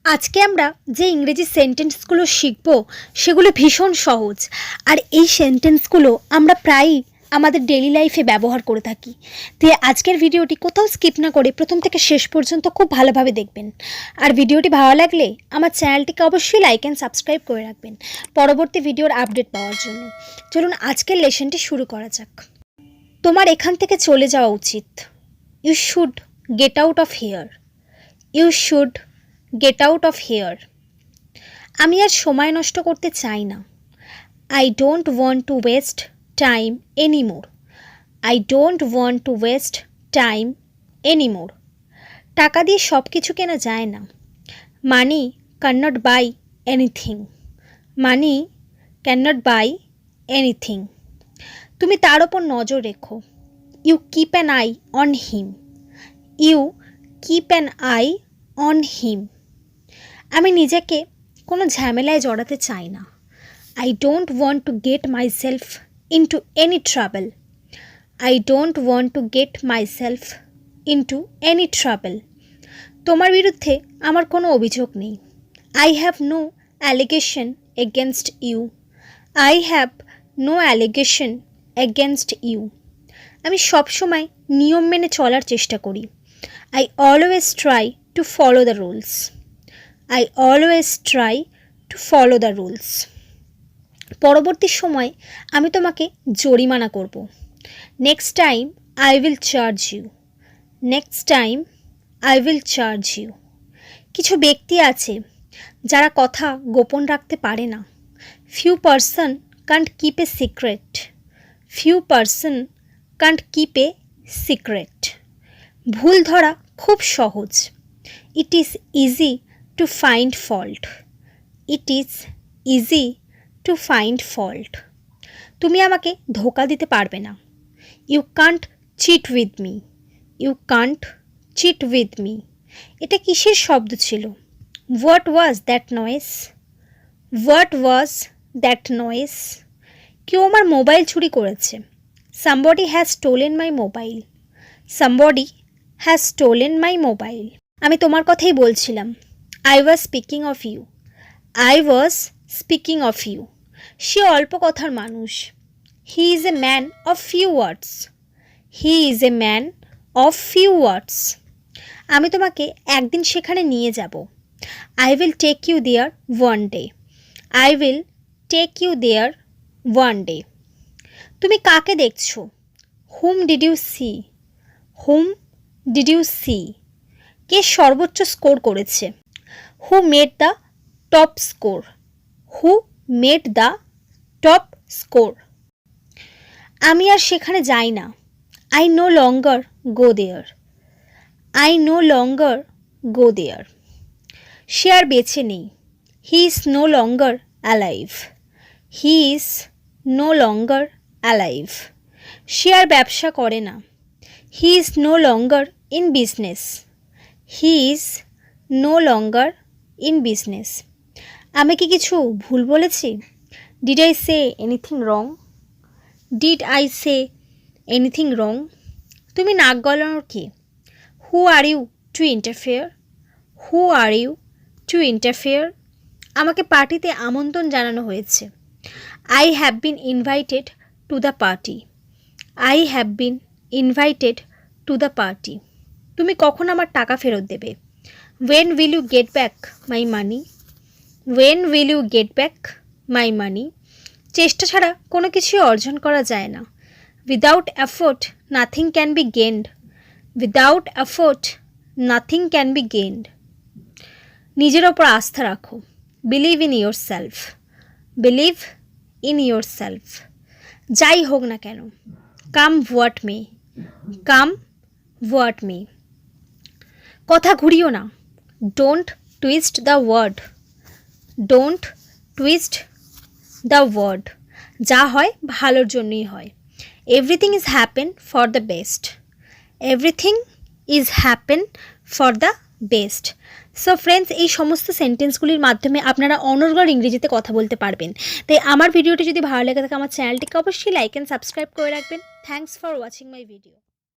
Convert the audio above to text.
আজকে আমরা যে ইংরেজি সেন্টেন্সগুলো শিখব সেগুলো ভীষণ সহজ। আর এই সেন্টেন্সগুলো আমরা প্রায়ই আমাদের ডেইলি লাইফে ব্যবহার করে থাকি। তো আজকের ভিডিওটি কোথাও স্কিপ না করে প্রথম থেকে শেষ পর্যন্ত খুব ভালোভাবে দেখবেন। আর ভিডিওটি ভালো লাগলে আমার চ্যানেলটিকে অবশ্যই লাইক অ্যান্ড সাবস্ক্রাইব করে রাখবেন পরবর্তী ভিডিওর আপডেট পাওয়ার জন্য। চলুন আজকের লেসনটি শুরু করা যাক। তোমার এখান থেকে চলে যাওয়া উচিত। You should get out of here. You should get out of here. আমি আর সময় নষ্ট করতে চাই না। I don't want to waste time anymore. I don't want to waste time anymore. টাকা দিয়ে সব কিছু কেনা যায় না। Money can not buy anything. Money can not buy anything. তুমি তার ওপর নজর রেখো। You keep an eye on him. You keep an eye on হিম। আমি নিজেকে কোনো ঝামেলায় জড়াতে চাই না। I don't want to get myself into any trouble. I don't want to get myself into any trouble. তোমার বিরুদ্ধে আমার কোনো অভিযোগ নেই। I have no allegation against you. I have no allegation against you. আমি সবসময় নিয়ম মেনে চলার চেষ্টা করি। I always try to follow the rules. I always try to follow the rules. পরবর্তী সময় আমি তোমাকে জরিমানা করব। Next time I will charge you. Next time I will charge you. কিছু ব্যক্তি আছে যারা কথা গোপন রাখতে পারে না। Few person can't keep a secret. Few person can't keep a secret. ভুল ধরা খুব সহজ। It is easy to find fault. It is easy to find fault. তুমি আমাকে ধোকা দিতে পারবে না। You can't cheat with me. You can't cheat with me. এটা কিসের শব্দ ছিল? What was that noise? What was that noise? কেউ আমার মোবাইল চুরি করেছে। Somebody has stolen my mobile. Somebody has stolen my mobile. আমি তোমার কথাই বলছিলাম। I was speaking of you. I was speaking of you. সে অল্প কথার মানুষ। He is a man of few words. He is a man of few words. আমি তোমাকে একদিন সেখানে নিয়ে যাব। I will take you there one day. I will take you there one day. তুমি কাকে দেখছো? Whom did you see? Whom did you see? কে সর্বোচ্চ স্কোর করেছে? Who made the top score? Who made the top score? আমি আর সেখানে যাই না। I no longer go there. I no longer go there. সে আর বেঁচে নেই। He is no longer alive. He is no longer alive. সে আর ব্যবসা করে না। He is no longer in business. He is no longer in business. আমি কি কিছু ভুল বলেছি? Did I say anything wrong? Did I say anything wrong? তুমি নাক গলানোর কে? Who are you to interfere? Who are you to interfere? আমাকে পার্টিতে আমন্ত্রণ জানানো হয়েছে। I have been invited to the party. I have been invited to the party. তুমি কখন আমার টাকা ফেরত দেবে? When will you get back my money? When will you get back my money? চেষ্টা ছাড়া কোনো কিছুই অর্জন করা যায় না। Without effort nothing can be gained. Without effort nothing can be gained. নিজের ওপর আস্থা রাখো। Believe in yourself. Believe in yourself. যাই হোক না কেন। Come what may. Come what may. কথা ঘুরিও না। Don't twist the word. Don't twist the word. যা হয় ভালোর জন্যই হয়। Everything is happen for the best. Everything is happen for the best. So friends, এই সমস্ত সেন্টেন্সগুলির মাধ্যমে আপনারা অনর্গল ইংরেজিতে কথা বলতে পারবেন। তাই আমার ভিডিওটি যদি ভালো লেগে থাকে আমার চ্যানেলটিকে অবশ্যই লাইক অ্যান্ড সাবস্ক্রাইব করে রাখবেন। Thanks for watching my video.